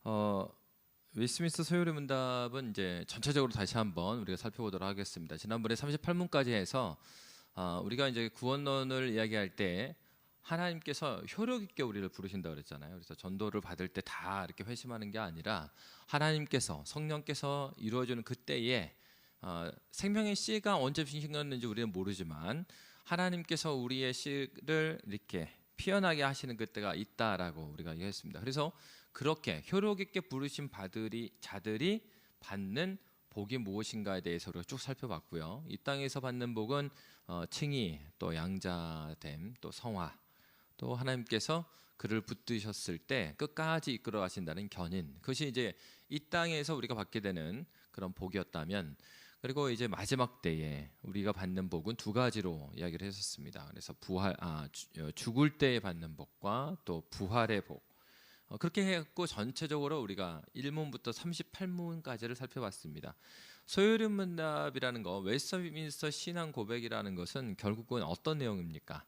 어, 웨스트민스터 소요리 문답은 이제 전체적으로 다시 한번 우리가 살펴보도록 하겠습니다. 지난번에 38문까지 해서 우리가 이제 구원론을 이야기할 때 하나님께서 효력 있게 우리를 부르신다 그랬잖아요. 그래서 전도를 받을 때 다 이렇게 회심하는 게 아니라 하나님께서 성령께서 이루어지는 그때에 생명의 씨가 언제 핑신했는지 우리는 모르지만 하나님께서 우리의 씨를 이렇게 피어나게 하시는 그때가 있다라고 우리가 얘기했습니다. 그래서 그렇게 효력 있게 부르신 자들이 받는 복이 무엇인가에 대해서 우리가 쭉 살펴봤고요. 이 땅에서 받는 복은 칭의, 또 양자됨, 또 성화, 또 하나님께서 그를 붙드셨을 때 끝까지 이끌어 가신다는 견인, 그것이 이제 이 땅에서 우리가 받게 되는 그런 복이었다면, 그리고 이제 마지막 때에 우리가 받는 복은 두 가지로 이야기를 했었습니다. 그래서 죽을 때에 받는 복과 또 부활의 복, 그렇게 해갖고 전체적으로 우리가 1문부터 38문까지를 살펴봤습니다. 소요리 문답이라는 거, 웨스트민스터 신앙 고백이라는 것은 결국은 어떤 내용입니까?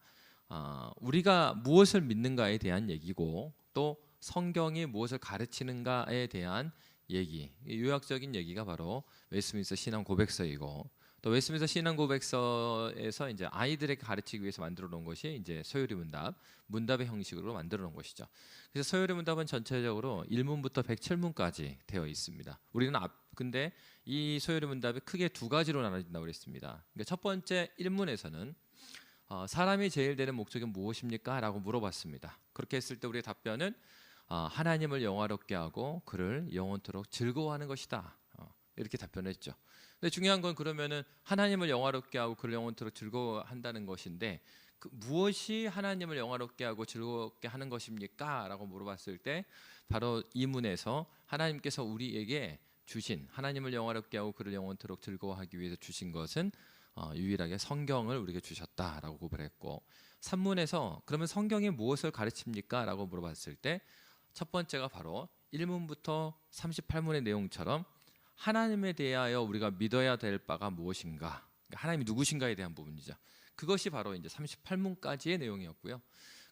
우리가 무엇을 믿는가에 대한 얘기고, 또 성경이 무엇을 가르치는가에 대한 얘기, 요약적인 얘기가 바로 웨스트민스터 신앙 고백서이고, 또 웨스트민스터 신앙 고백서에서 이제 아이들에게 가르치기 위해서 만들어 놓은 것이 이제 소요리 문답의 형식으로 만들어 놓은 것이죠. 그래서 소요리 문답은 전체적으로 1문부터 107문까지 되어 있습니다. 근데 이 소요리 문답이 크게 두 가지로 나눠진다고 그랬습니다. 그러니까 첫 번째 1문에서는 사람이 제일 되는 목적이 무엇입니까? 라고 물어봤습니다. 그렇게 했을 때 우리의 답변은 하나님을 영화롭게 하고 그를 영원토록 즐거워하는 것이다, 이렇게 답변을 했죠. 근데 중요한 건, 그러면은 하나님을 영화롭게 하고 그를 영원토록 즐거워한다는 것인데, 무엇이 하나님을 영화롭게 하고 즐겁게 하는 것입니까? 라고 물어봤을 때 바로 이 문에서 하나님께서 우리에게 주신, 하나님을 영화롭게 하고 그를 영원토록 즐거워하기 위해서 주신 것은 유일하게 성경을 우리에게 주셨다라고 고백했고, 3문에서 그러면 성경이 무엇을 가르칩니까? 라고 물어봤을 때 첫 번째가 바로 1문부터 38문의 내용처럼 하나님에 대하여 우리가 믿어야 될 바가 무엇인가, 그러니까 하나님이 누구신가에 대한 부분이죠. 그것이 바로 이제 38문까지의 내용이었고요.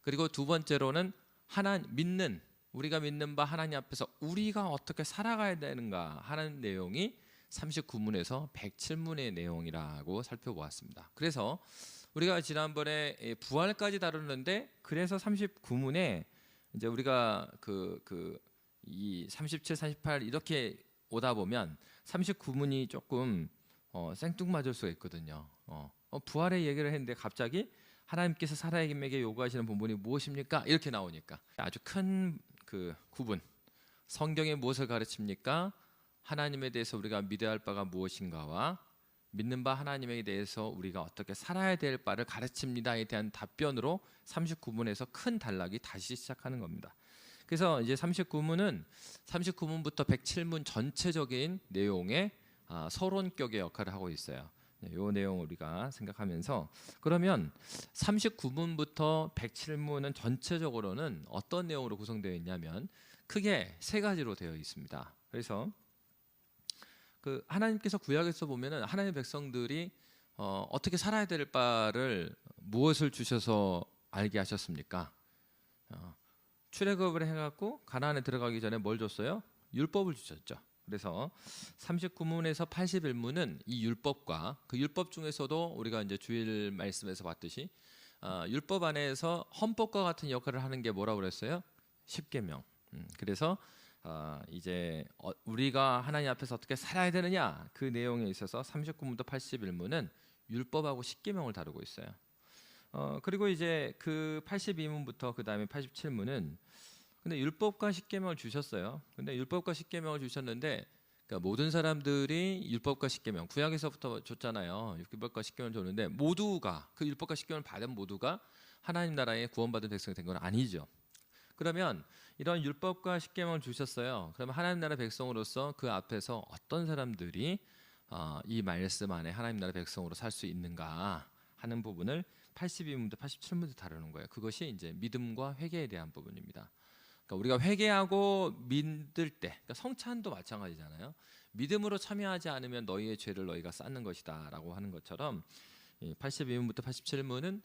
그리고 두 번째로는 우리가 믿는 바 하나님 앞에서 우리가 어떻게 살아가야 되는가 하는 내용이 39문에서 107문의 내용이라고 살펴보았습니다. 그래서 우리가 지난번에 부활까지 다루는데, 그래서 39문에 이제 우리가 이 37, 38 이렇게 오다 보면 39문이 조금 생뚱맞을 수가 있거든요. 부활의 얘기를 했는데 갑자기 하나님께서 사람에게 요구하시는 본분이 무엇입니까? 이렇게 나오니까 아주 큰 구분, 성경에 무엇을 가르칩니까? 하나님에 대해서 우리가 믿어야 할 바가 무엇인가와 믿는 바 하나님에 대해서 우리가 어떻게 살아야 될 바를 가르칩니다에 대한 답변으로 39문에서 큰 단락이 다시 시작하는 겁니다. 그래서 이제 39문부터 107문 전체적인 내용의 서론격의 역할을 하고 있어요. 이 내용 우리가 생각하면서, 그러면 39문부터 107문은 전체적으로는 어떤 내용으로 구성되어 있냐면 크게 세 가지로 되어 있습니다. 그래서 하나님께서 구약에서 보면은 하나님의 백성들이 어떻게 살아야 될 바를 무엇을 주셔서 알게 하셨습니까? 출애굽을 해갖고 가나안에 들어가기 전에 뭘 줬어요? 율법을 주셨죠. 그래서 39문에서 81문은 이 율법과 그 율법 중에서도 우리가 이제 주일 말씀에서 봤듯이 율법 안에서 헌법과 같은 역할을 하는 게 뭐라고 그랬어요? 십계명. 그래서 이제 우리가 하나님 앞에서 어떻게 살아야 되느냐, 그 내용에 있어서 39문부터 81문은 율법하고 십계명을 다루고 있어요. 그리고 이제 그 82문부터 그 다음에 87문은 근데 율법과 십계명을 주셨어요. 근데 율법과 십계명을 주셨는데, 그러니까 모든 사람들이 율법과 십계명, 구약에서부터 줬잖아요. 율법과 십계명을 줬는데 모두가 그 율법과 십계명을 받은 모두가 하나님 나라에 구원받은 백성이 된 건 아니죠. 그러면 이런 율법과 십계명을 주셨어요. 그러면 하나님 나라 백성으로서 그 앞에서 어떤 사람들이 이 말씀 안에 하나님 나라 백성으로 살 수 있는가 하는 부분을 82문부터 87문부터 다루는 거예요. 그것이 이제 믿음과 회개에 대한 부분입니다. 그러니까 우리가 회개하고 믿을 때, 그러니까 성찬도 마찬가지잖아요. 믿음으로 참여하지 않으면 너희의 죄를 너희가 쌓는 것이다라고 하는 것처럼 82문부터 87문은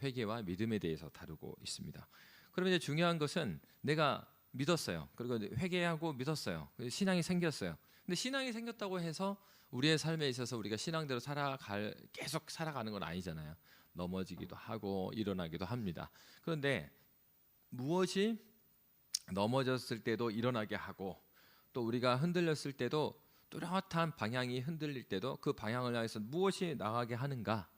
회개와 믿음에 대해서 다루고 있습니다. 그러면 이제 중요한 것은 내가 믿었어요. 그리고 회개하고 믿었어요. 신앙이 생겼어요. 근데 신앙이 생겼다고 해서 우리의 삶에 있어서 우리가 신앙대로 계속 살아가는 건 아니잖아요. 넘어지기도 하고 일어나기도 합니다. 그런데 무엇이 넘어졌을 때도 일어나게 하고 또 우리가 흔들렸을 때도 뚜렷한 방향이 흔들릴 때도 그 방향을 향해서 무엇이 나가게 하는가?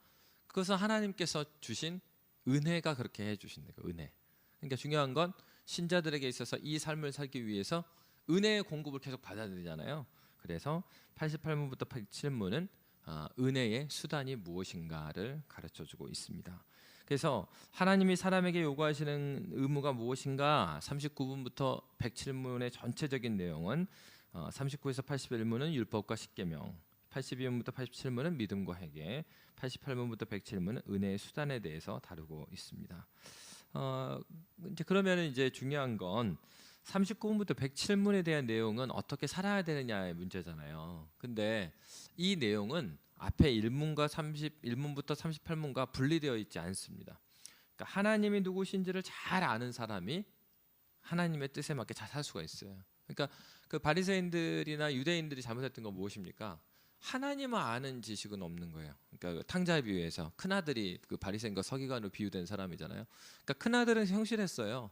그것은 하나님께서 주신 은혜가 그렇게 해주신다. 은혜. 그러니까 중요한 건 신자들에게 있어서 이 삶을 살기 위해서 은혜의 공급을 계속 받아야 되잖아요. 그래서 88문부터 87문은 은혜의 수단이 무엇인가를 가르쳐주고 있습니다. 그래서 하나님이 사람에게 요구하시는 의무가 무엇인가 39분부터 107문의 전체적인 내용은 39에서 81문은 율법과 십계명, 82문부터 87문은 믿음과 회개, 88문부터 107문은 은혜의 수단에 대해서 다루고 있습니다. 이제 그러면 이제 중요한 건 39문부터 107문에 대한 내용은 어떻게 살아야 되느냐의 문제잖아요. 근데 이 내용은 앞에 1문과 31문부터 38문과 분리되어 있지 않습니다. 그러니까 하나님이 누구신지를 잘 아는 사람이 하나님의 뜻에 맞게 잘 살 수가 있어요. 그러니까 그 바리새인들이나 유대인들이 잘못했던 건 무엇입니까? 하나님을 아는 지식은 없는 거예요. 그러니까 탕자의 비유에서 큰아들이 그 바리새인과 서기관으로 비유된 사람이잖아요. 그러니까 큰아들은 성실했어요.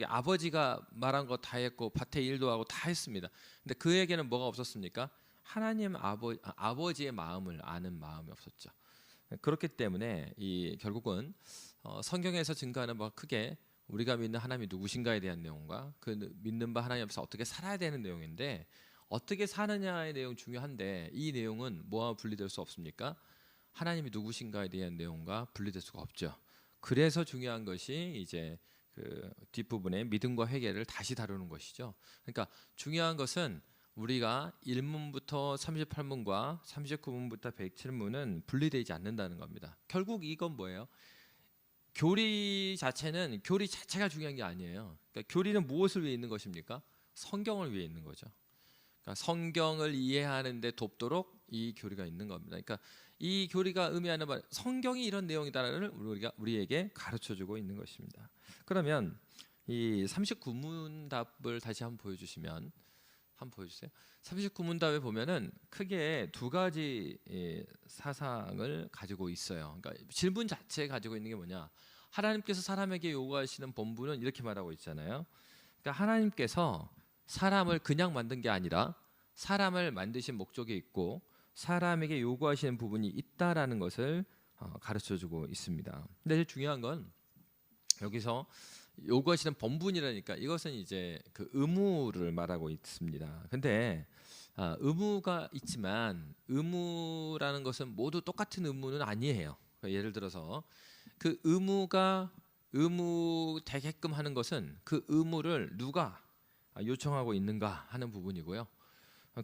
아버지가 말한 거 다 했고 밭에 일도 하고 다 했습니다. 근데 그에게는 뭐가 없었습니까? 하나님 아버지의 마음을 아는 마음이 없었죠. 그렇기 때문에 결국은 성경에서 증거하는 바가 크게 우리가 믿는 하나님이 누구신가에 대한 내용과 그 믿는 바 하나님 앞에서 어떻게 살아야 되는 내용인데 어떻게 사느냐의 내용 중요한데 이 내용은 뭐와 분리될 수 없습니까? 하나님이 누구신가에 대한 내용과 분리될 수가 없죠. 그래서 중요한 것이 이제 그 뒷부분에 믿음과 회개를 다시 다루는 것이죠. 그러니까 중요한 것은 우리가 1문부터 38문과 39문부터 107문은 분리되지 않는다는 겁니다. 결국 이건 뭐예요? 교리 자체가 중요한 게 아니에요. 그러니까 교리는 무엇을 위해 있는 것입니까? 성경을 위해 있는 거죠. 그러니까 성경을 이해하는 데 돕도록 이 교리가 있는 겁니다. 그러니까 이 교리가 의미하는 말 성경이 이런 내용이다라는 우리에게 가르쳐주고 있는 것입니다. 그러면 이 39문 답을 다시 한번 보여주시면 한번 보여주세요. 39문답에 보면은 크게 두 가지 사상을 가지고 있어요. 그러니까 질문 자체에 가지고 있는 게 뭐냐? 하나님께서 사람에게 요구하시는 본분은 이렇게 말하고 있잖아요. 그러니까 하나님께서 사람을 그냥 만든 게 아니라 사람을 만드신 목적이 있고 사람에게 요구하시는 부분이 있다라는 것을 가르쳐주고 있습니다. 근데 중요한 건 여기서 요구하시는 본분이라니까 이것은 이제 그 의무를 말하고 있습니다. 근데 의무가 있지만 의무라는 것은 모두 똑같은 의무는 아니에요. 그러니까 예를 들어서 그 의무가 의무 되게끔 하는 것은 그 의무를 누가 요청하고 있는가 하는 부분이고요.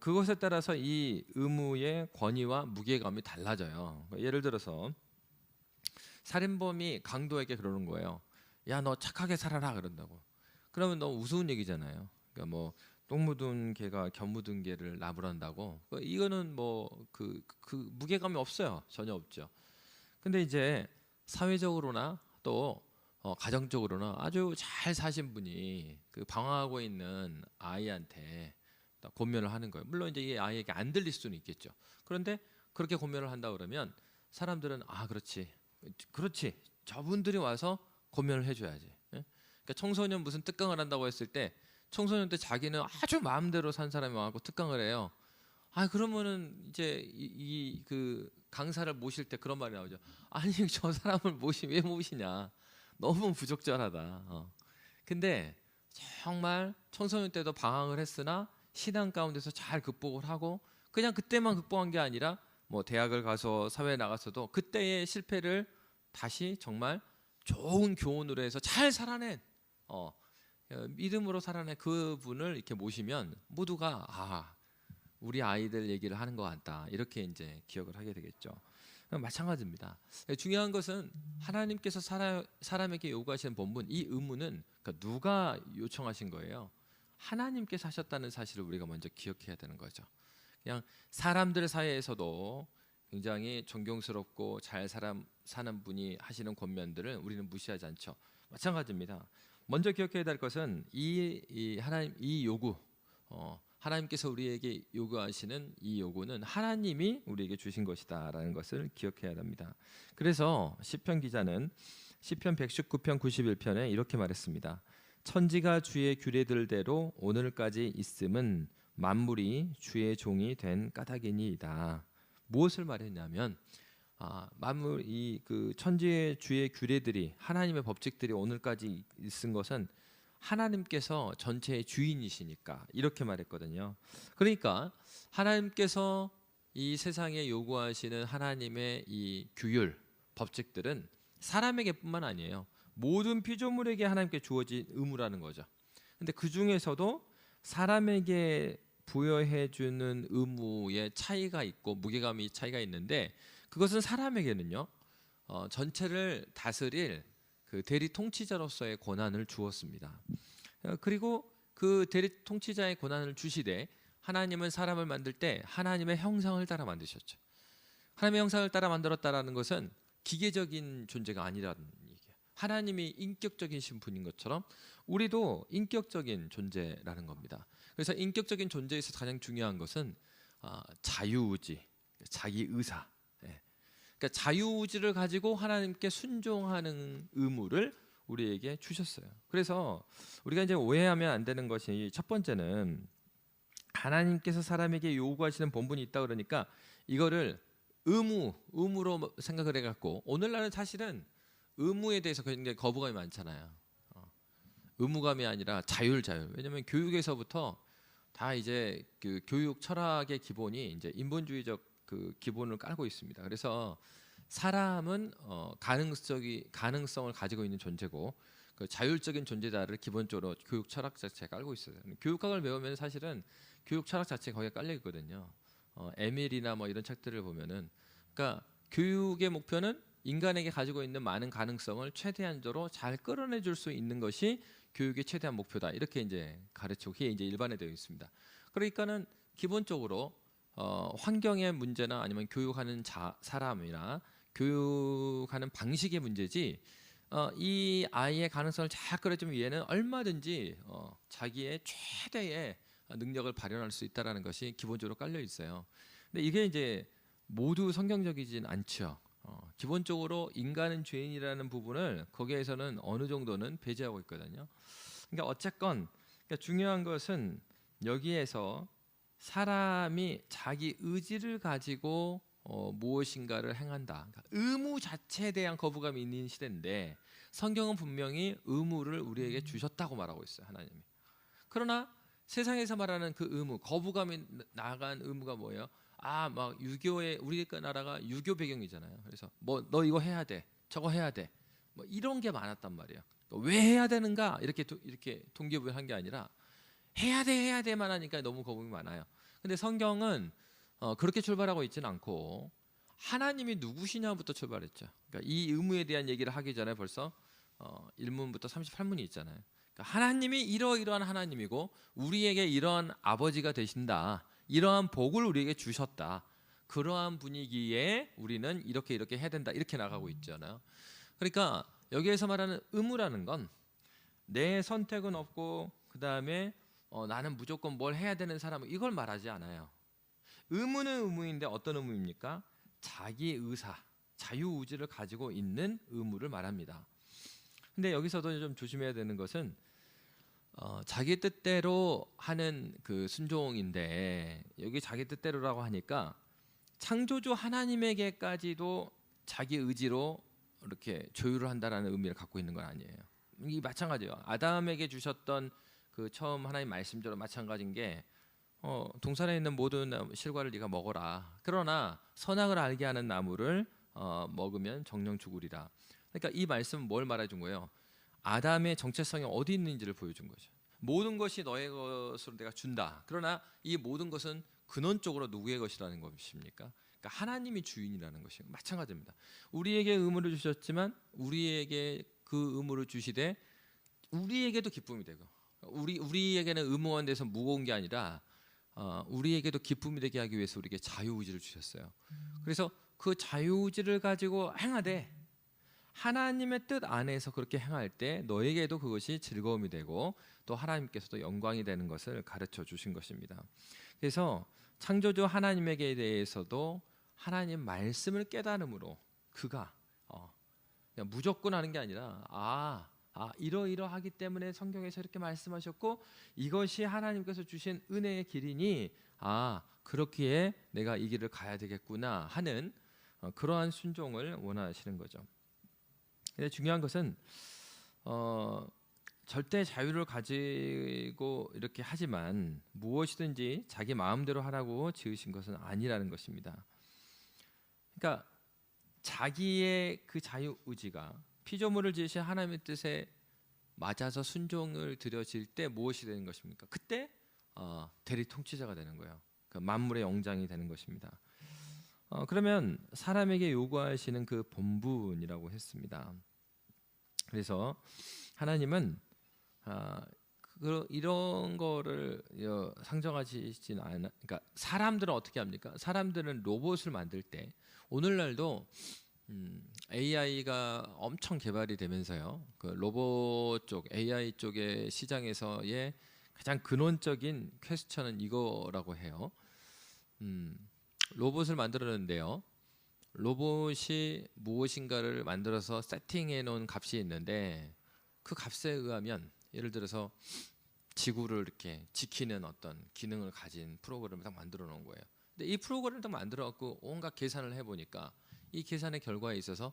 그것에 따라서 이 의무의 권위와 무게감이 달라져요. 예를 들어서 살인범이 강도에게 그러는 거예요. 야, 너 착하게 살아라 그런다고. 그러면 너무 우스운 얘기잖아요. 그러니까 뭐 똥 묻은 개가 견 묻은 개를 나무란다고. 이거는 뭐 그 무게감이 없어요. 전혀 없죠. 근데 이제 사회적으로나 또 가정적으로나 아주 잘 사신 분이 그 방황하고 있는 아이한테 권면을 하는 거예요. 물론 이제 이 아이에게 안 들릴 수는 있겠죠. 그런데 그렇게 권면을 한다 그러면 사람들은 그렇지. 저분들이 와서 권면을 해줘야지. 예? 그러니까 청소년 무슨 특강을 한다고 했을 때 청소년 때 자기는 아주 마음대로 산 사람이 와서 특강을 해요. 그러면은 이제 그 강사를 모실 때 그런 말이 나오죠. 아니 저 사람을 왜 모시냐. 너무 부적절하다. 근데 정말 청소년 때도 방황을 했으나 신앙 가운데서 잘 극복을 하고 그냥 그때만 극복한 게 아니라 뭐 대학을 가서 사회에 나가서도 그때의 실패를 다시 정말 좋은 교훈으로 해서 잘 살아낸 믿음으로 살아낸 그분을 이렇게 모시면 모두가 우리 아이들 얘기를 하는 것 같다 이렇게 이제 기억을 하게 되겠죠. 마찬가지입니다. 중요한 것은 하나님께서 사람에게 요구하시는 본분 이 의무는 그러니까 누가 요청하신 거예요? 하나님께서 하셨다는 사실을 우리가 먼저 기억해야 되는 거죠. 그냥 사람들 사이에서도 굉장히 존경스럽고 잘 사는 분이 하시는 권면들을 우리는 무시하지 않죠. 마찬가지입니다. 먼저 기억해야 될 것은 이 하나님 이 요구, 하나님께서 우리에게 요구하시는 이 요구는 하나님이 우리에게 주신 것이다라는 것을 기억해야 합니다. 그래서 시편 기자는 시편 119편 91편에 이렇게 말했습니다. 천지가 주의 규례들대로 오늘까지 있음은 만물이 주의 종이 된 까닭이니이다. 무엇을 말했냐면 만물 그 천지의 주의 규례들이 하나님의 법칙들이 오늘까지 있은 것은 하나님께서 전체의 주인이시니까 이렇게 말했거든요. 그러니까 하나님께서 이 세상에 요구하시는 하나님의 이 규율, 법칙들은 사람에게뿐만 아니에요. 모든 피조물에게 하나님께 주어진 의무라는 거죠. 근데 그 중에서도 사람에게 부여해 주는 의무의 차이가 있고 무게감이 차이가 있는데 그것은 사람에게는요. 전체를 다스릴 그 대리 통치자로서의 권한을 주었습니다. 그리고 그 대리 통치자의 권한을 주시되 하나님은 사람을 만들 때 하나님의 형상을 따라 만드셨죠. 하나님의 형상을 따라 만들었다라는 것은 기계적인 존재가 아니라는 얘기예요. 하나님이 인격적인 신분인 것처럼 우리도 인격적인 존재라는 겁니다. 그래서 인격적인 존재에서 가장 중요한 것은 자유의지, 자기 의사. 그러니까 자유의지를 가지고 하나님께 순종하는 의무를 우리에게 주셨어요. 그래서 우리가 이제 오해하면 안 되는 것이 첫 번째는 하나님께서 사람에게 요구하시는 본분이 있다 그러니까 이거를 의무로 생각을 해갖고 오늘날은 사실은 의무에 대해서 굉장히 거부감이 많잖아요. 의무감이 아니라 자율. 왜냐하면 교육에서부터 다 이제 그 교육 철학의 기본이 이제 인본주의적 그 기본을 깔고 있습니다. 그래서 사람은 가능성을 가지고 있는 존재고 그 자율적인 존재다를 기본적으로 교육 철학 자체가 깔고 있어요. 교육학을 배우면 사실은 교육 철학 자체가 거기에 깔려 있거든요. 에밀이나 뭐 이런 책들을 보면은 그러니까 교육의 목표는 인간에게 가지고 있는 많은 가능성을 최대한도로 잘 끌어내 줄 수 있는 것이 교육의 최대한 목표다. 이렇게 이제 가르치고 그게 이제 일반화되어 있습니다. 그러니까는 기본적으로 환경의 문제나 아니면 교육하는 사람이나 교육하는 방식의 문제지 이 아이의 가능성을 잘 끌어주면 위해는 얼마든지 자기의 최대의 능력을 발현할 수 있다라는 것이 기본적으로 깔려 있어요. 근데 이게 이제 모두 성경적이진 않죠. 기본적으로 인간은 죄인이라는 부분을 거기에서는 어느 정도는 배제하고 있거든요. 그러니까 어쨌건 그러니까 중요한 것은 여기에서 사람이 자기 의지를 가지고 무엇인가를 행한다. 그러니까 의무 자체에 대한 거부감이 있는 시대인데 성경은 분명히 의무를 우리에게 주셨다고 말하고 있어요. 하나님이. 그러나 세상에서 말하는 그 의무, 거부감이 나간 의무가 뭐예요? 막 유교의 우리나라가 유교 배경이잖아요. 그래서 뭐 너 이거 해야 돼, 저거 해야 돼, 뭐 이런 게 많았단 말이에요. 그러니까 왜 해야 되는가 이렇게 동기부여한 게 아니라 해야 돼만 하니까 너무 거부감이 많아요. 근데 성경은 그렇게 출발하고 있지는 않고 하나님이 누구시냐부터 출발했죠. 그러니까 이 의무에 대한 얘기를 하기 전에 벌써 1문부터 38문이 있잖아요. 그러니까 하나님이 이러이러한 하나님이고 우리에게 이러한 아버지가 되신다. 이러한 복을 우리에게 주셨다. 그러한 분위기에 우리는 이렇게 해야 된다. 이렇게 나가고 있잖아요. 그러니까 여기에서 말하는 의무라는 건 내 선택은 없고 그 다음에 나는 무조건 뭘 해야 되는 사람 이걸 말하지 않아요. 의무는 의무인데 어떤 의무입니까? 자기 의사, 자유의지를 가지고 있는 의무를 말합니다. 근데 여기서도 좀 조심해야 되는 것은 자기 뜻대로 하는 그 순종인데 여기 자기 뜻대로라고 하니까 창조주 하나님에게까지도 자기 의지로 이렇게 조율을 한다라는 의미를 갖고 있는 건 아니에요. 이 마찬가지예요. 아담에게 주셨던 그 처음 하나님 말씀대로 마찬가지인 게 동산에 있는 모든 실과를 네가 먹어라. 그러나 선악을 알게 하는 나무를 먹으면 정령 죽으리라. 그러니까 이 말씀은 뭘 말해준 거예요? 아담의 정체성이 어디 있는지를 보여준 거죠. 모든 것이 너의 것으로 내가 준다. 그러나 이 모든 것은 근원적으로 누구의 것이라는 것입니까? 그러니까 하나님이 주인이라는 것이 마찬가지입니다. 우리에게 의무를 주셨지만 우리에게 그 의무를 주시되 우리에게도 기쁨이 되고 우리에게는 의무원 돼서 무거운 게 아니라 우리에게도 기쁨이 되게 하기 위해서 우리에게 자유의지를 주셨어요. 그래서 그 자유의지를 가지고 행하되 하나님의 뜻 안에서 그렇게 행할 때 너에게도 그것이 즐거움이 되고 또 하나님께서도 영광이 되는 것을 가르쳐 주신 것입니다. 그래서 창조주 하나님에게 대해서도 하나님 말씀을 깨달음으로 그가 그냥 무조건 하는 게 아니라 이러이러하기 때문에 성경에서 이렇게 말씀하셨고 이것이 하나님께서 주신 은혜의 길이니 그렇기에 내가 이 길을 가야 되겠구나 하는 그러한 순종을 원하시는 거죠. 근데 중요한 것은 절대 자유를 가지고 이렇게 하지만 무엇이든지 자기 마음대로 하라고 지으신 것은 아니라는 것입니다. 그러니까 자기의 그 자유 의지가 피조물을 지으신 하나님의 뜻에 맞아서 순종을 드려질 때 무엇이 되는 것입니까? 그때 대리 통치자가 되는 거예요. 그 만물의 영장이 되는 것입니다. 그러면 사람에게 요구하시는 그 본분이라고 했습니다. 그래서 하나님은 이런 거를 상정하시진 않아. 그러니까 사람들은 어떻게 합니까? 사람들은 로봇을 만들 때 오늘날도 AI가 엄청 개발이 되면서요. 그 로봇 쪽 AI 쪽의 시장에서의 가장 근원적인 퀘스천은 이거라고 해요. 로봇을 만들었는데요. 로봇이 무엇인가를 만들어서 세팅해 놓은 값이 있는데 그 값에 의하면 예를 들어서 지구를 이렇게 지키는 어떤 기능을 가진 프로그램을 딱 만들어 놓은 거예요. 근데 이 프로그램을 딱 만들어 갖고 온갖 계산을 해 보니까 이 계산의 결과에 있어서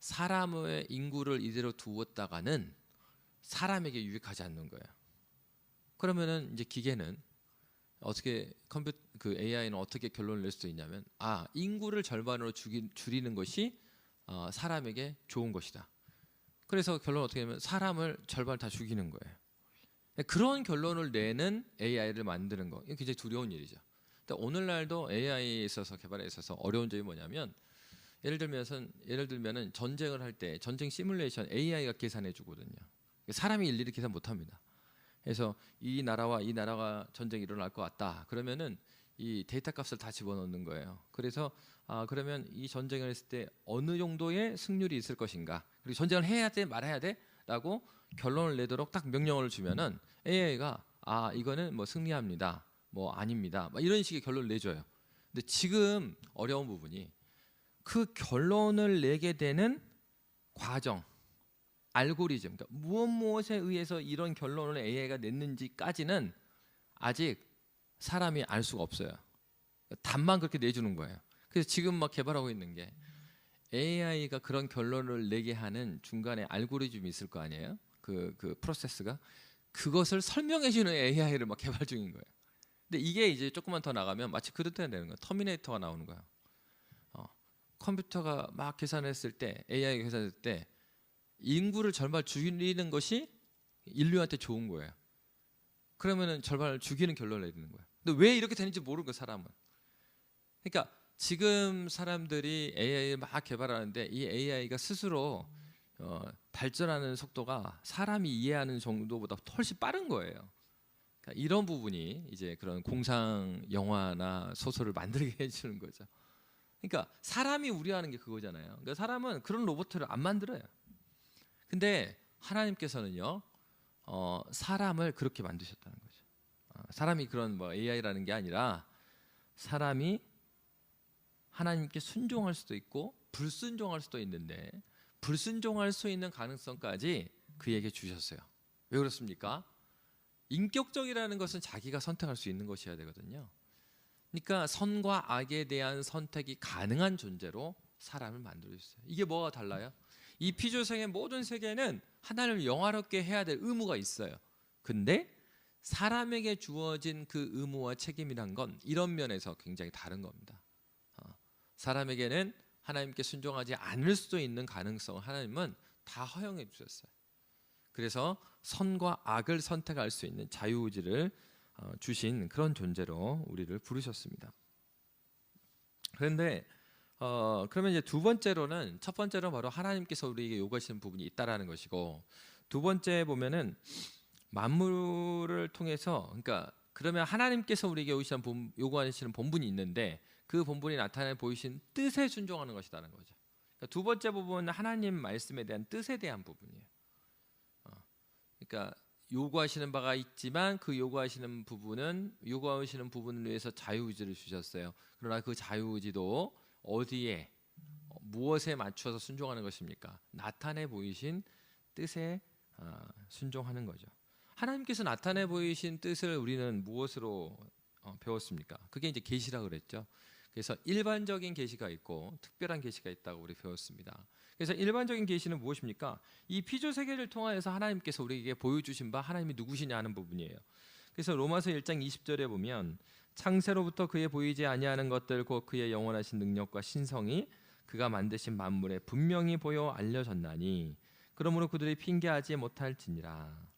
사람의 인구를 이대로 두었다가는 사람에게 유익하지 않는 거예요. 그러면은 이제 기계는 어떻게 그 AI는 어떻게 결론을 낼 수 있냐면 인구를 절반으로 줄이는 것이 사람에게 좋은 것이다. 그래서 결론 어떻게 하면 사람을 절반 다 죽이는 거예요. 그런 결론을 내는 AI를 만드는 거 이게 굉장히 두려운 일이죠. 근데 오늘날도 AI에 있어서 개발에 있어서 어려운 점이 뭐냐면 예를 들면은 전쟁을 할 때 전쟁 시뮬레이션 AI가 계산해 주거든요. 사람이 일일이 계산 못 합니다. 그래서 이 나라와 이 나라가 전쟁이 일어날 것 같다. 그러면은 이 데이터 값을 다 집어넣는 거예요. 그래서 그러면 이 전쟁을 했을 때 어느 정도의 승률이 있을 것인가? 그리고 전쟁을 해야 돼, 말아야 돼? 라고 결론을 내도록 딱 명령을 주면은 AI가 이거는 뭐 승리합니다. 뭐 아닙니다. 막 이런 식의 결론을 내줘요. 근데 지금 어려운 부분이 그 결론을 내게 되는 과정, 알고리즘, 그러니까 무엇에 의해서 이런 결론을 AI가 냈는지까지는 아직 사람이 알 수가 없어요. 답만 그렇게 내주는 거예요. 그래서 지금 막 개발하고 있는 게 AI가 그런 결론을 내게 하는 중간에 알고리즘이 있을 거 아니에요? 그 프로세스가 그것을 설명해주는 AI를 막 개발 중인 거예요. 근데 이게 이제 조금만 더 나가면 마치 그렇게 되는 거예요. 터미네이터가 나오는 거예요. 컴퓨터가 막 계산했을 때 AI가 계산했을 때 인구를 절반 죽이는 것이 인류한테 좋은 거예요. 그러면은 절반을 죽이는 결론을 내리는 거예요. 근데 왜 이렇게 되는지 모르는 거예요, 사람은. 그러니까 지금 사람들이 AI를 막 개발하는데 이 AI가 스스로 발전하는 속도가 사람이 이해하는 정도보다 훨씬 빠른 거예요. 그러니까 이런 부분이 이제 그런 공상 영화나 소설을 만들게 해주는 거죠. 그러니까 사람이 우려하는 게 그거잖아요. 그러니까 사람은 그런 로봇을 안 만들어요. 근데 하나님께서는요, 사람을 그렇게 만드셨다는 거죠. 사람이 그런 뭐 AI라는 게 아니라 사람이 하나님께 순종할 수도 있고 불순종할 수도 있는데 불순종할 수 있는 가능성까지 그에게 주셨어요. 왜 그렇습니까? 인격적이라는 것은 자기가 선택할 수 있는 것이어야 되거든요. 그러니까 선과 악에 대한 선택이 가능한 존재로 사람을 만들어주셨어요. 이게 뭐가 달라요? 이 피조세계 모든 세계는 하나님을 영화롭게 해야 될 의무가 있어요. 근데 사람에게 주어진 그 의무와 책임이란 건 이런 면에서 굉장히 다른 겁니다. 사람에게는 하나님께 순종하지 않을 수도 있는 가능성을 하나님은 다 허용해 주셨어요. 그래서 선과 악을 선택할 수 있는 자유의지를 주신 그런 존재로 우리를 부르셨습니다. 그런데 그러면 이제 두 번째로는 첫 번째로 바로 하나님께서 우리에게 요구하시는 부분이 있다라는 것이고 두 번째 보면은 만물을 통해서 그러니까 그러면 하나님께서 우리에게 요구하시는 본분이 있는데 그 본분이 나타내 보이신 뜻에 순종하는 것이라는 거죠. 그러니까 두 번째 부분은 하나님 말씀에 대한 뜻에 대한 부분이에요. 그러니까 요구하시는 바가 있지만 그 요구하시는 부분을 위해서 자유의지를 주셨어요. 그러나 그 자유의지도 어디에 무엇에 맞춰서 순종하는 것입니까? 나타내 보이신 뜻에 순종하는 거죠. 하나님께서 나타내 보이신 뜻을 우리는 무엇으로 배웠습니까? 그게 이제 계시라 그랬죠. 그래서 일반적인 계시가 있고 특별한 계시가 있다고 우리 배웠습니다. 그래서 일반적인 계시는 무엇입니까? 이 피조 세계를 통하여서 하나님께서 우리에게 보여주신 바 하나님이 누구시냐 하는 부분이에요. 그래서 로마서 1장 20절에 보면 창세로부터 그의 보이지 아니하는 것들 곧 그의 영원하신 능력과 신성이 그가 만드신 만물에 분명히 보여 알려졌나니 그러므로 그들이 핑계하지 못할지니라.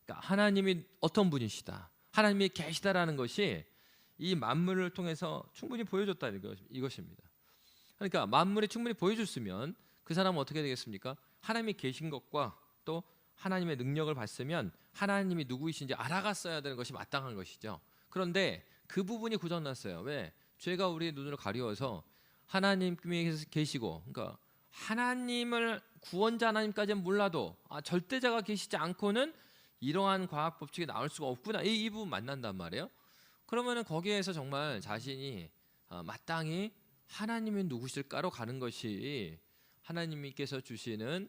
그러니까 하나님이 어떤 분이시다, 하나님이 계시다라는 것이 이 만물을 통해서 충분히 보여줬다는 이것입니다. 그러니까 만물이 충분히 보여줬으면 그 사람은 어떻게 되겠습니까? 하나님이 계신 것과 또 하나님의 능력을 봤으면 하나님이 누구이신지 알아갔어야 되는 것이 마땅한 것이죠. 그런데 그 부분이 고장났어요. 왜? 죄가 우리의 눈을 가리워서 하나님이 계시고, 그러니까 하나님을 구원자 하나님까지는 몰라도 절대자가 계시지 않고는 이러한 과학 법칙이 나올 수가 없구나, 이 부분 만난단 말이에요. 그러면은 거기에서 정말 자신이 마땅히 하나님이 누구실까로 가는 것이 하나님께서 주시는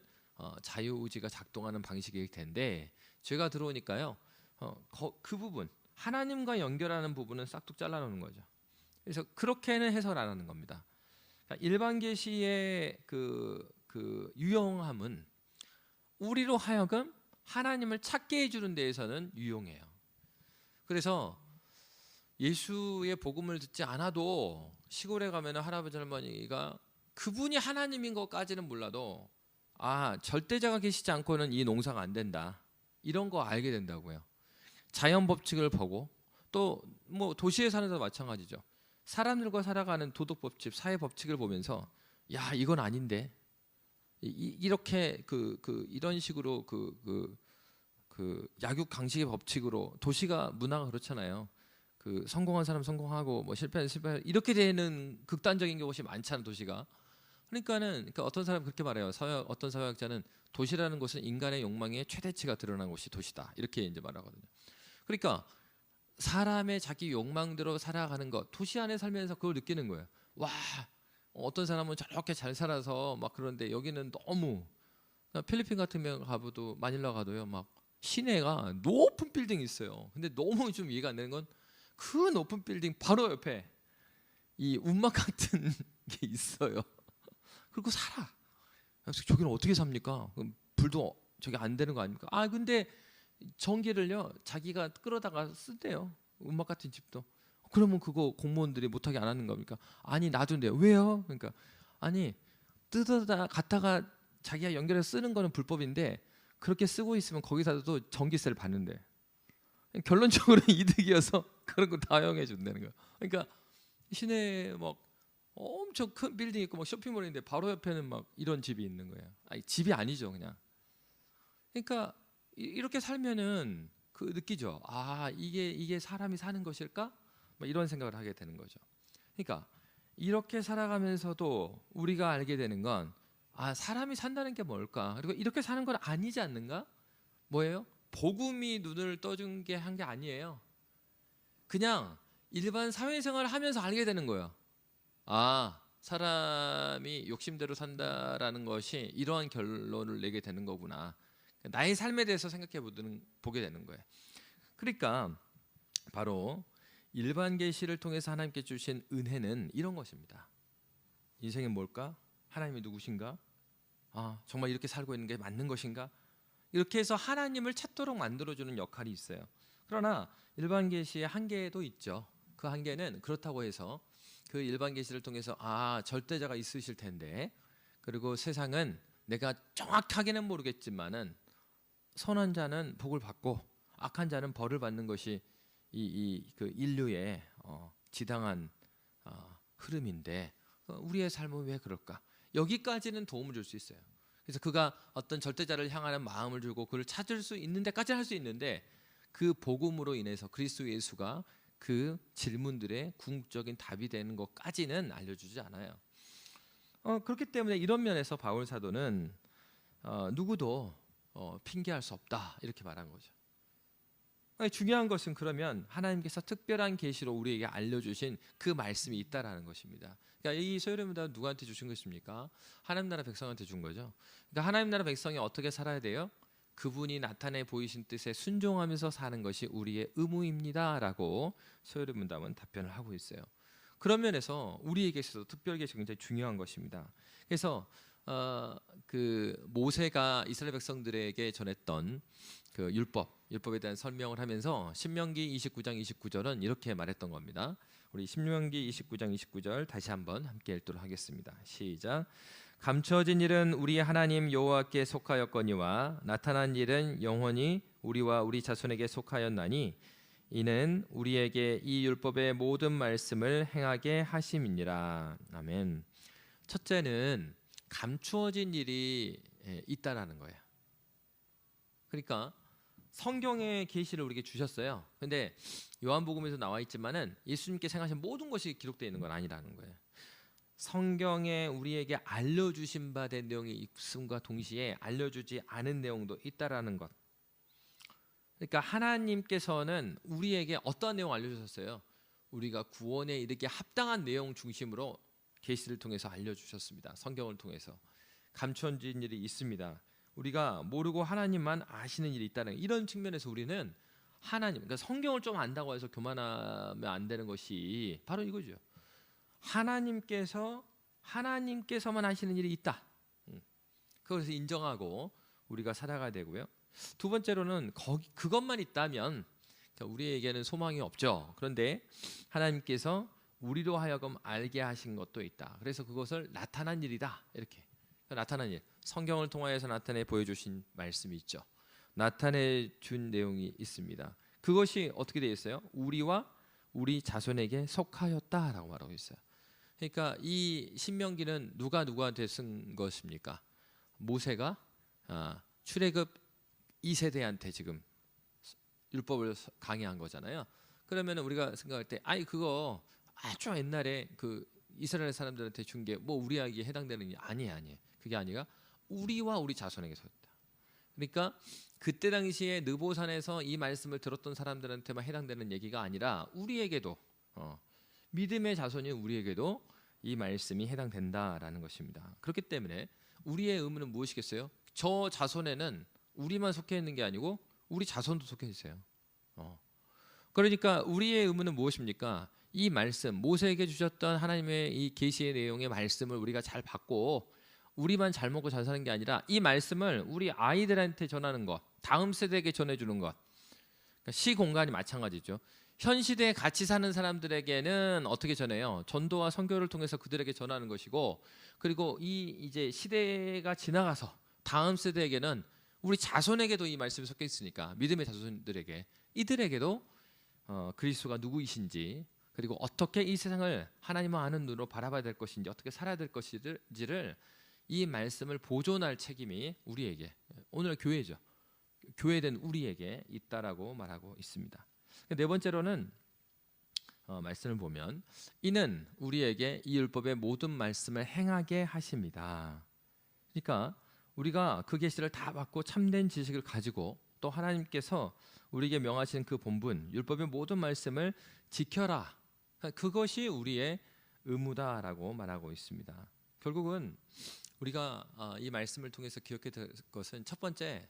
자유의지가 작동하는 방식일 텐데, 죄가 들어오니까요 그 부분, 하나님과 연결하는 부분은 싹둑 잘라놓는 거죠. 그래서 그렇게는 해설 안 하는 겁니다. 그러니까 일반 계시의 그 유용함은 우리로 하여금 하나님을 찾게 해주는 데에서는 유용해요. 그래서 예수의 복음을 듣지 않아도 시골에 가면 할아버지 할머니가 그분이 하나님인 것까지는 몰라도 절대자가 계시지 않고는 이 농사가 안 된다, 이런 거 알게 된다고요. 자연 법칙을 보고 또 뭐 도시에 사는 데도 마찬가지죠. 사람들과 살아가는 도덕 법칙, 사회 법칙을 보면서 야, 이건 아닌데, 이렇게 이런 식으로 약육 강식의 법칙으로 도시가 문화가 그렇잖아요. 성공한 사람 성공하고 뭐 실패한 실패, 이렇게 되는 극단적인 것이 많잖아요, 도시가. 그러니까 어떤 사람 그렇게 말해요. 어떤 사회학자는 도시라는 것은 인간의 욕망의 최대치가 드러난 곳이 도시다, 이렇게 이제 말하거든요. 그러니까 사람의 자기 욕망대로 살아가는 것, 도시 안에 살면서 그걸 느끼는 거예요. 와, 어떤 사람은 저렇게 잘 살아서 막 그런데 여기는 너무, 필리핀 같은 데 가봐도, 마닐라 가도요, 막 시내가 높은 빌딩이 있어요. 근데 너무 좀 이해가 안 되는 건 그 높은 빌딩 바로 옆에 이 운막 같은 게 있어요. 그리고 살아. 그래서 저기는 어떻게 삽니까? 그럼 불도 저기 안 되는 거 아닙니까? 근데 전기를요 자기가 끌어다가 쓴대요. 운막 같은 집도. 그러면 그거 공무원들이 못하게 안 하는 겁니까? 아니, 놔둔대요. 왜요? 그러니까 아니, 뜯어다 갖다가 자기가 연결해서 쓰는 거는 불법인데 그렇게 쓰고 있으면 거기서도 전기세를 받는데, 결론적으로 이득이어서 그런 거 다 허용해 준다는 거예요. 그러니까 시내에 막 엄청 큰 빌딩 있고 막 쇼핑몰인데 바로 옆에는 막 이런 집이 있는 거예요. 집이 아니죠, 그냥. 그러니까 이렇게 살면은 느끼죠. 이게 사람이 사는 것일까? 이런 생각을 하게 되는 거죠. 그러니까 이렇게 살아가면서도 우리가 알게 되는 건 사람이 산다는 게 뭘까? 그리고 이렇게 사는 건 아니지 않는가? 뭐예요? 복음이 눈을 떠준 게 한 게 아니에요. 그냥 일반 사회생활을 하면서 알게 되는 거예요. 사람이 욕심대로 산다라는 것이 이러한 결론을 내게 되는 거구나. 나의 삶에 대해서 생각해 보게 되는 거예요. 그러니까 바로 일반 계시를 통해서 하나님께 주신 은혜는 이런 것입니다. 인생은 뭘까? 하나님이 누구신가? 정말 이렇게 살고 있는 게 맞는 것인가? 이렇게 해서 하나님을 찾도록 만들어주는 역할이 있어요. 그러나 일반 계시의 한계도 있죠. 그 한계는 그렇다고 해서 그 일반 계시를 통해서 절대자가 있으실 텐데, 그리고 세상은 내가 정확하게는 모르겠지만은 선한 자는 복을 받고 악한 자는 벌을 받는 것이 그 인류의 지당한 흐름인데 우리의 삶은 왜 그럴까? 여기까지는 도움을 줄 수 있어요. 그래서 그가 어떤 절대자를 향하는 마음을 주고 그를 찾을 수 있는 데까지 할 수 있는데, 그 복음으로 인해서 그리스도 예수가 그 질문들의 궁극적인 답이 되는 것까지는 알려주지 않아요. 그렇기 때문에 이런 면에서 바울 사도는 누구도 핑계할 수 없다 이렇게 말한 거죠. 중요한 것은 그러면 하나님께서 특별한 계시로 우리에게 알려주신 그 말씀이 있다라는 것입니다. 그러니까 이 소요리 문답은 누구한테 주신 것입니까? 하나님 나라 백성한테 준 거죠. 그러니까 하나님 나라 백성이 어떻게 살아야 돼요? 그분이 나타내 보이신 뜻에 순종하면서 사는 것이 우리의 의무입니다라고 소요리 문답은 답변을 하고 있어요. 그런 면에서 우리에게 있어서 특별 계시가 굉장히 중요한 것입니다. 그래서 그 모세가 이스라엘 백성들에게 전했던 그 율법에 대한 설명을 하면서 신명기 29장 29절은 이렇게 말했던 겁니다. 우리 신명기 29장 29절 다시 한번 함께 읽도록 하겠습니다. 시작. 감추어진 일은 우리 하나님 여호와께 속하였거니와 나타난 일은 영원히 우리와 우리 자손에게 속하였나니 이는 우리에게 이 율법의 모든 말씀을 행하게 하심이니라. 아멘. 첫째는 감추어진 일이 있다라는 거예요. 그러니까 성경의 계시를 우리에게 주셨어요. 근데 요한복음에서 나와 있지만은 예수님께 행하신 모든 것이 기록되어 있는 건 아니라는 거예요. 성경에 우리에게 알려주신 바 된 내용이 있음과 동시에 알려주지 않은 내용도 있다라는 것. 그러니까 하나님께서는 우리에게 어떠한 내용 알려주셨어요? 우리가 구원에 이르게 합당한 내용 중심으로 계시를 통해서 알려주셨습니다. 성경을 통해서 감춰진 일이 있습니다. 우리가 모르고 하나님만 아시는 일이 있다는 이런 측면에서 우리는 하나님, 그러니까 성경을 좀 안다고 해서 교만하면 안 되는 것이 바로 이거죠. 하나님께서만 하시는 일이 있다. 그것을 인정하고 우리가 살아가야 되고요. 두 번째로는 그것만 있다면 우리에게는 소망이 없죠. 그런데 하나님께서 우리로 하여금 알게 하신 것도 있다. 그래서 그것을 나타난 일이다. 이렇게 나타난 일, 성경을 통하여서 나타내 보여주신 말씀이 있죠. 나타내 준 내용이 있습니다. 그것이 어떻게 되어 있어요? 우리와 우리 자손에게 속하였다라고 말하고 있어요. 그러니까 이 신명기는 누구한테 쓴 것입니까? 모세가 출애굽 2세대한테 지금 율법을 강의한 거잖아요. 그러면 우리가 생각할 때 그거 아주 옛날에 그 이스라엘 사람들한테 준 게 뭐 우리에게 해당되는 게 아니에요. 그게 아니라 우리와 우리 자손에게 속했다. 그러니까 그때 당시에 느보산에서 이 말씀을 들었던 사람들한테만 해당되는 얘기가 아니라 우리에게도 믿음의 자손인 우리에게도 이 말씀이 해당된다라는 것입니다. 그렇기 때문에 우리의 의무는 무엇이겠어요? 저 자손에는 우리만 속해 있는 게 아니고 우리 자손도 속해 있어요. 그러니까 우리의 의무는 무엇입니까? 이 말씀, 모세에게 주셨던 하나님의 이 계시의 내용의 말씀을 우리가 잘 받고 우리만 잘 먹고 잘 사는 게 아니라 이 말씀을 우리 아이들한테 전하는 것, 다음 세대에게 전해주는 것. 그러니까 시공간이 마찬가지죠. 현 시대에 같이 사는 사람들에게는 어떻게 전해요? 전도와 선교를 통해서 그들에게 전하는 것이고, 그리고 이제 시대가 지나가서 다음 세대에게는 우리 자손에게도 이 말씀이 섞여 있으니까 믿음의 자손들에게 이들에게도 그리스도가 누구이신지, 그리고 어떻게 이 세상을 하나님을 아는 눈으로 바라봐야 될 것인지, 어떻게 살아야 될 것인지를 이 말씀을 보존할 책임이 우리에게, 오늘 교회죠. 교회된 우리에게 있다라고 말하고 있습니다. 네 번째로는 말씀을 보면 이는 우리에게 이 율법의 모든 말씀을 행하게 하십니다. 그러니까 우리가 그 계시를 다 받고 참된 지식을 가지고 또 하나님께서 우리에게 명하신 그 본분, 율법의 모든 말씀을 지켜라. 그것이 우리의 의무다라고 말하고 있습니다. 결국은 우리가 이 말씀을 통해서 기억해야 될 것은 첫 번째,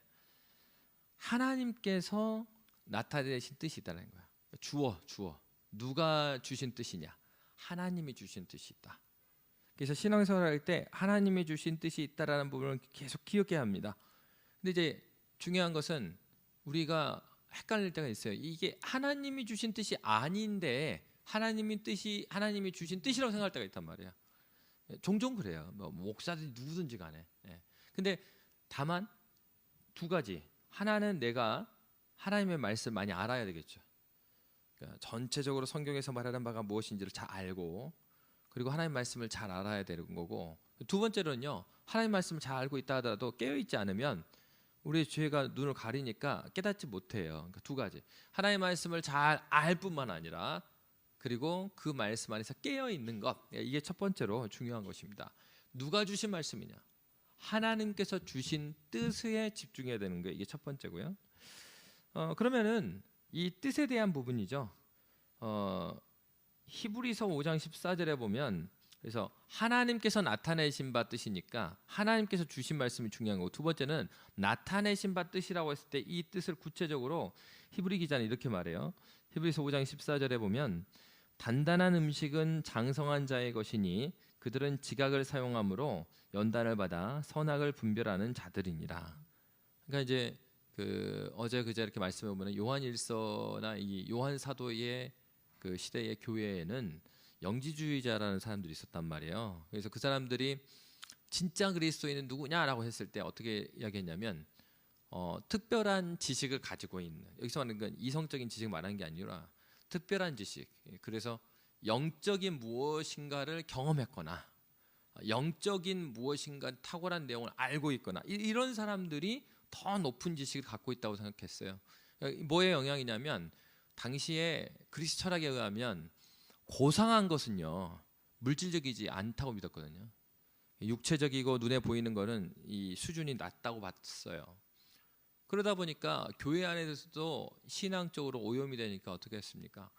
하나님께서 나타내신 뜻이 있다는 거야. 주어. 누가 주신 뜻이냐? 하나님이 주신 뜻이 있다. 그래서 신앙생활 할 때 하나님이 주신 뜻이 있다라는 부분을 계속 기억해야 합니다. 근데 이제 중요한 것은 우리가 헷갈릴 때가 있어요. 이게 하나님이 주신 뜻이 아닌데 하나님이 주신 뜻이라고 생각할 때가 있단 말이야. 종종 그래요. 뭐 목사들이 누구든지 간에. 근데 다만 두 가지. 하나는 내가 하나님의 말씀 많이 알아야 되겠죠. 그러니까 전체적으로 성경에서 말하는 바가 무엇인지를 잘 알고, 그리고 하나님 말씀을 잘 알아야 되는 거고, 두 번째로는요, 하나님 말씀을 잘 알고 있다 하더라도 깨어있지 않으면 우리의 죄가 눈을 가리니까 깨닫지 못해요. 그러니까 두 가지. 하나님 말씀을 잘 알 뿐만 아니라 그리고 그 말씀 안에서 깨어있는 것, 이게 첫 번째로 중요한 것입니다. 누가 주신 말씀이냐? 하나님께서 주신 뜻에 집중해야 되는 게 이게 첫 번째고요. 그러면은 이 뜻에 대한 부분이죠. 히브리서 5장 14절에 보면 그래서 하나님께서 나타내신 바 뜻이니까 하나님께서 주신 말씀이 중요한 거고, 두 번째는 나타내신 바 뜻이라고 했을 때 이 뜻을 구체적으로 히브리 기자는 이렇게 말해요. 히브리서 5장 14절에 보면 단단한 음식은 장성한 자의 것이니 그들은 지각을 사용함으로 연단을 받아 선악을 분별하는 자들이니라. 그러니까 이제 어제 그제 이렇게 말씀해 보면 요한일서나 이 요한 사도의 그 시대의 교회에는 영지주의자라는 사람들이 있었단 말이에요. 그래서 그 사람들이 진짜 그리스도인은 누구냐라고 했을 때 어떻게 이야기했냐면 특별한 지식을 가지고 있는, 여기서 말하는 건 이성적인 지식 말하는 게 아니라 특별한 지식, 그래서 영적인 무엇인가를 경험했거나 영적인 무엇인가 탁월한 내용을 알고 있거나 이런 사람들이 더 높은 지식을 갖고 있다고 생각했어요. 뭐의 영향이냐면 당시에 그리스 철학에 의하면 고상한 것은요 물질적이지 않다고 믿었거든요. 육체적이고 눈에 보이는 거는 이 수준이 낮다고 봤어요. 그러다 보니까 교회 안에서도 신앙적으로 오염이 되니까 어떻게 했습니까?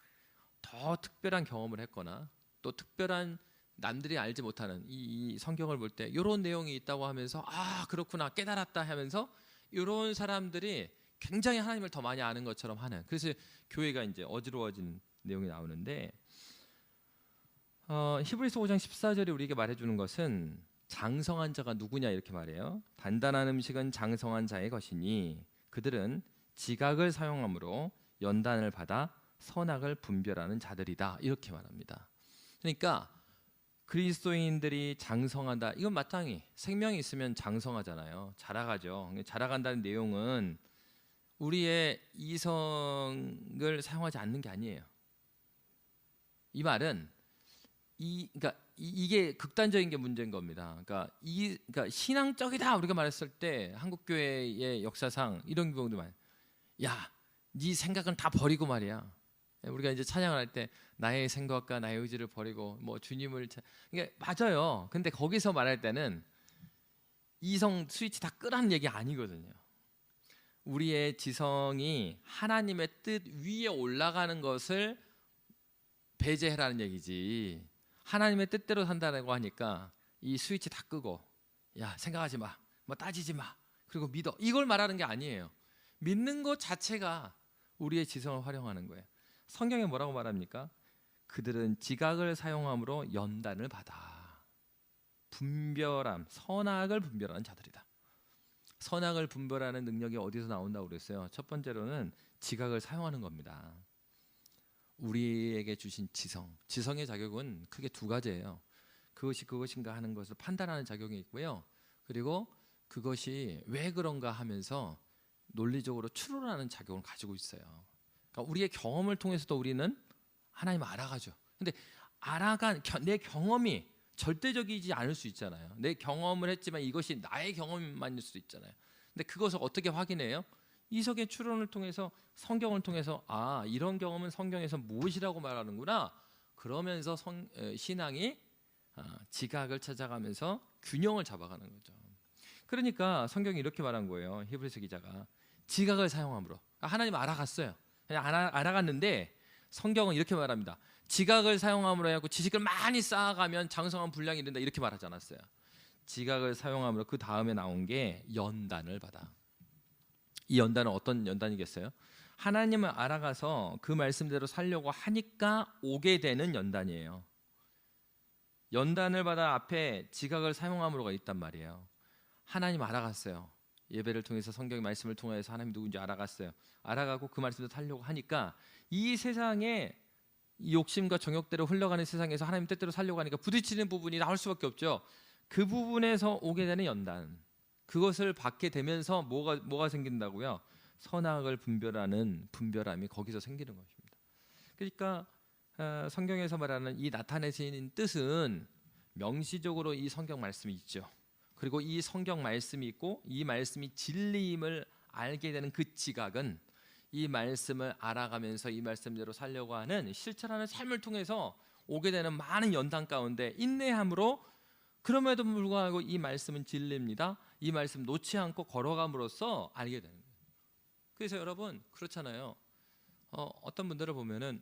더 특별한 경험을 했거나 또 특별한 남들이 알지 못하는 이 성경을 볼 때 이런 내용이 있다고 하면서 아 그렇구나 깨달았다 하면서 이런 사람들이 굉장히 하나님을 더 많이 아는 것처럼 하는, 그래서 교회가 이제 어지러워진 내용이 나오는데 히브리서 5장 14절에 우리에게 말해주는 것은 장성한 자가 누구냐 이렇게 말해요. 단단한 음식은 장성한 자의 것이니 그들은 지각을 사용함으로 연단을 받아 선악을 분별하는 자들이다 이렇게 말합니다. 그러니까 그리스도인들이 장성하다, 이건 마땅히 생명이 있으면 장성하잖아요. 자라가죠. 자라간다는 내용은 우리의 이성을 사용하지 않는 게 아니에요. 이 말은 그러니까 이게 극단적인 게 문제인 겁니다. 그러니까 신앙적이다 우리가 말했을 때 한국 교회의 역사상 이런 경우도 많아요. 야, 네 생각은 다 버리고 말이야. 우리가 이제 찬양을 할 때 나의 생각과 나의 의지를 버리고 뭐 주님을 이게 맞아요. 근데 거기서 말할 때는 이성 스위치 다 끄라는 얘기 아니거든요. 우리의 지성이 하나님의 뜻 위에 올라가는 것을 배제해라는 얘기지. 하나님의 뜻대로 산다고 하니까 이 스위치 다 끄고 야 생각하지 마, 뭐 따지지 마, 그리고 믿어, 이걸 말하는 게 아니에요. 믿는 것 자체가 우리의 지성을 활용하는 거예요. 성경에 뭐라고 말합니까? 그들은 지각을 사용함으로 연단을 받아 분별함, 선악을 분별하는 자들이다. 선악을 분별하는 능력이 어디서 나온다고 그랬어요? 첫 번째로는 지각을 사용하는 겁니다. 우리에게 주신 지성의 자격은 크게 두 가지예요. 그것이 그것인가 하는 것을 판단하는 자격이 있고요. 그리고 그것이 왜 그런가 하면서 논리적으로 추론하는 자격을 가지고 있어요. 그러니까 우리의 경험을 통해서도 우리는 하나님을 알아가죠. 근데 내 경험이 절대적이지 않을 수 있잖아요. 내 경험을 했지만 이것이 나의 경험만일 수도 있잖아요. 근데 그것을 어떻게 확인해요? 이석의 추론을 통해서, 성경을 통해서 아 이런 경험은 성경에서 무엇이라고 말하는구나. 그러면서 신앙이 지각을 찾아가면서 균형을 잡아가는 거죠. 그러니까 성경이 이렇게 말한 거예요. 히브리서 기자가 지각을 사용함으로 하나님 알아갔어요. 그냥 알아갔는데 성경은 이렇게 말합니다. 지각을 사용함으로 해갖고 지식을 많이 쌓아가면 장성한 분량이 된다 이렇게 말하지 않았어요. 지각을 사용함으로 그 다음에 나온 게 연단을 받아. 이 연단은 어떤 연단이겠어요? 하나님을 알아가서 그 말씀대로 살려고 하니까 오게 되는 연단이에요. 연단을 받아 앞에 지각을 사용함으로가 있단 말이에요. 하나님 알아갔어요. 예배를 통해서 성경의 말씀을 통해서 하나님 누군지 알아갔어요. 알아가고 그 말씀대로 살려고 하니까 이 세상에 이 욕심과 정욕대로 흘러가는 세상에서 하나님 뜻대로 살려고 하니까 부딪히는 부분이 나올 수밖에 없죠. 그 부분에서 오게 되는 연단, 그것을 받게 되면서 뭐가 생긴다고요? 선악을 분별하는 분별함이 거기서 생기는 것입니다. 그러니까 성경에서 말하는 이 나타내시는 뜻은 명시적으로 이 성경 말씀이 있죠. 그리고 이 성경 말씀이 있고 이 말씀이 진리임을 알게 되는 그 지각은 이 말씀을 알아가면서 이 말씀대로 살려고 하는 실천하는 삶을 통해서 오게 되는 많은 연단 가운데 인내함으로 그럼에도 불구하고 이 말씀은 진리입니다. 이 말씀 놓지 않고 걸어감으로써 알게 되는 거예요. 그래서 여러분 그렇잖아요. 어떤 분들을 보면은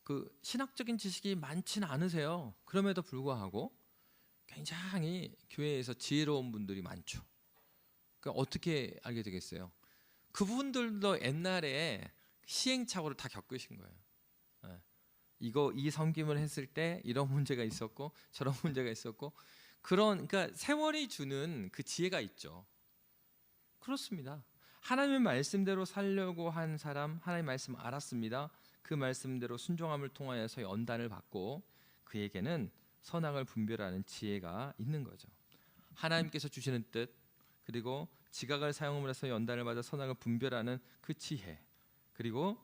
그 신학적인 지식이 많지는 않으세요. 그럼에도 불구하고 굉장히 교회에서 지혜로운 분들이 많죠. 그러니까 어떻게 알게 되겠어요? 그분들도 옛날에 시행착오를 다 겪으신 거예요. 예. 이 섬김을 했을 때 이런 문제가 있었고 저런 문제가 있었고 그러니까 세월이 주는 그 지혜가 있죠. 그렇습니다. 하나님의 말씀대로 살려고 한 사람, 하나님의 말씀 알았습니다. 그 말씀대로 순종함을 통하여서 연단을 받고 그에게는 선악을 분별하는 지혜가 있는 거죠. 하나님께서 주시는 뜻, 그리고 지각을 사용함으로 해서 연단을 받아 선악을 분별하는 그 지혜, 그리고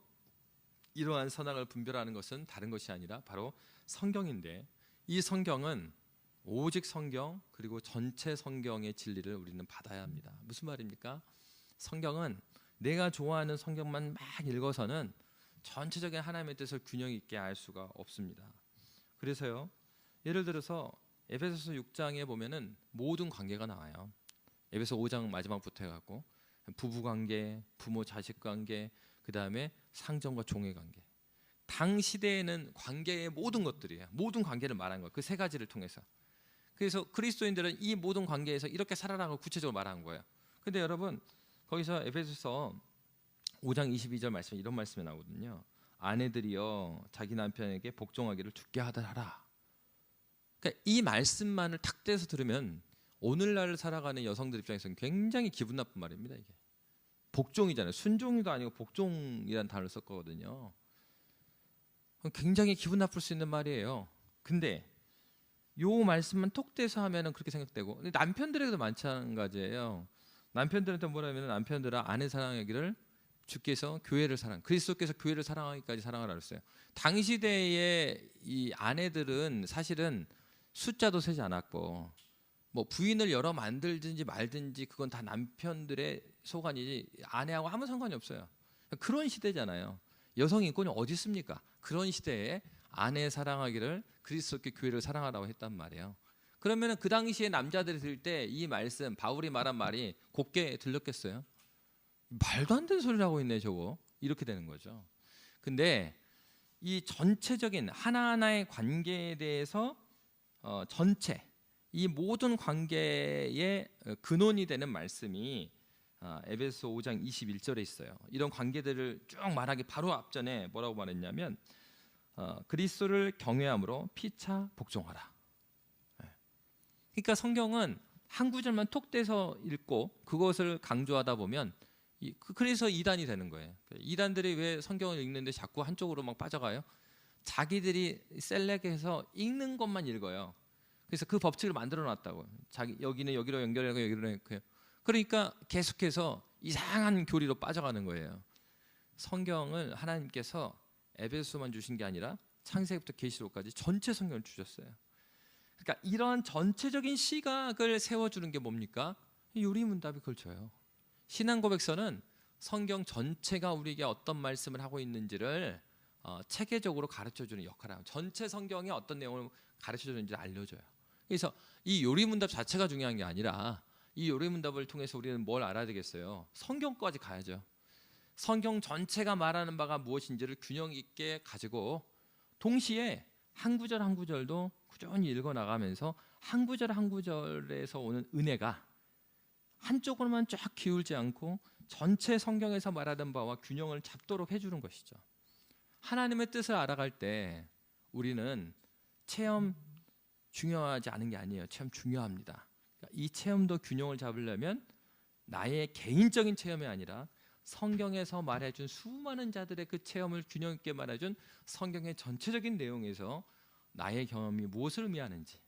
이러한 선악을 분별하는 것은 다른 것이 아니라 바로 성경인데, 이 성경은 오직 성경 그리고 전체 성경의 진리를 우리는 받아야 합니다. 무슨 말입니까? 성경은 내가 좋아하는 성경만 막 읽어서는 전체적인 하나님의 뜻을 균형 있게 알 수가 없습니다. 그래서요, 예를 들어서 에베소서 6장에 보면은 모든 관계가 나와요. 에베소 5장 마지막부터 해갖고 부부 관계, 부모 자식 관계, 그 다음에 상전과 종의 관계. 당 시대에는 관계의 모든 것들이에요. 모든 관계를 말한 거예요. 그 세 가지를 통해서. 그래서 그리스도인들은 이 모든 관계에서 이렇게 살아라고 구체적으로 말한 거예요. 근데 여러분 거기서 에베소서 5장 22절 말씀에 이런 말씀이 나오거든요. 아내들이여 자기 남편에게 복종하기를 주께 하라. 그러니까 이 말씀만을 탁 떼서 들으면 오늘날 살아가는 여성들 입장에서는 굉장히 기분 나쁜 말입니다. 이게 복종이잖아요. 순종이도 아니고 복종이라는 단어를 썼거든요. 굉장히 기분 나쁠 수 있는 말이에요. 근데 요 말씀만 톡 떼서 하면은 그렇게 생각되고, 근데 남편들에게도 마찬가지예요. 남편들한테 뭐라면 남편들은 아내 사랑하기를 주께서 교회를 그리스도께서 교회를 사랑하기까지 사랑하라 그랬어요. 당시대의 이 아내들은 사실은 숫자도 세지 않았고 뭐 부인을 여러 만들든지 말든지 그건 다 남편들의 소관이지 아내하고 아무 상관이 없어요. 그런 시대잖아요. 여성 인권이 어디 있습니까? 그런 시대에 아내 사랑하기를 그리스도께 교회를 사랑하라고 했단 말이에요. 그러면 그 당시에 남자들이 들을 때 이 말씀, 바울이 말한 말이 곱게 들렸겠어요? 말도 안 되는 소리를 하고 있네 저거. 이렇게 되는 거죠. 근데 이 전체적인 하나하나의 관계에 대해서 전체 이 모든 관계의 근원이 되는 말씀이 에베소 5장 21절에 있어요. 이런 관계들을 쭉 말하기 바로 앞전에 뭐라고 말했냐면 그리스도를 경외함으로 피차 복종하라. 그러니까 성경은 한 구절만 톡 떼서 읽고 그것을 강조하다 보면 그래서 이단이 되는 거예요. 이단들이 왜 성경을 읽는데 자꾸 한쪽으로 막 빠져가요? 자기들이 셀렉해서 읽는 것만 읽어요. 그래서 그 법칙을 만들어 놨다고. 자기 여기는 여기로 연결하고 여기로 연결해요. 그러니까 계속해서 이상한 교리로 빠져가는 거예요. 성경을 하나님께서 에베소만 주신 게 아니라 창세기부터 계시록까지 전체 성경을 주셨어요. 그러니까 이러한 전체적인 시각을 세워주는 게 뭡니까? 요리문답이 그걸 줘요. 신앙고백서는 성경 전체가 우리에게 어떤 말씀을 하고 있는지를 체계적으로 가르쳐주는 역할을 합니다. 전체 성경에 어떤 내용을 가르쳐주는지 알려줘요. 그래서 이 요리문답 자체가 중요한 게 아니라 이 요리문답을 통해서 우리는 뭘 알아야 되겠어요? 성경까지 가야죠. 성경 전체가 말하는 바가 무엇인지를 균형 있게 가지고 동시에 한 구절 한 구절도 꾸준히 읽어나가면서 한 구절 한 구절에서 오는 은혜가 한쪽으로만 쫙 기울지 않고 전체 성경에서 말하던 바와 균형을 잡도록 해주는 것이죠. 하나님의 뜻을 알아갈 때 우리는 체험 중요하지 않은 게 아니에요. 체험 중요합니다. 이 체험도 균형을 잡으려면 나의 개인적인 체험이 아니라 성경에서 말해준 수많은 자들의 그 체험을 균형 있게 말해준 성경의 전체적인 내용에서 나의 경험이 무엇을 의미하는지,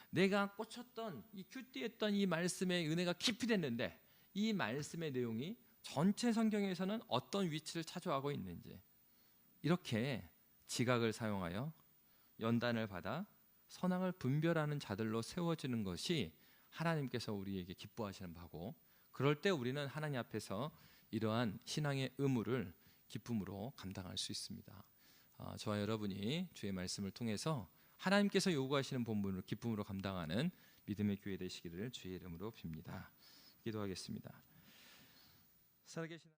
내가 꽂혔던 이 큐티했던 이 말씀의 은혜가 깊이 됐는데 이 말씀의 내용이 전체 성경에서는 어떤 위치를 차지하고 있는지, 이렇게 지각을 사용하여 연단을 받아 선악을 분별하는 자들로 세워지는 것이 하나님께서 우리에게 기뻐하시는 바고, 그럴 때 우리는 하나님 앞에서 이러한 신앙의 의무를 기쁨으로 감당할 수 있습니다. 저와 여러분이 주의 말씀을 통해서 하나님께서 요구하시는 본분을 기쁨으로 감당하는 믿음의 교회 되시기를 주의 이름으로 빕니다. 기도하겠습니다. 살아계신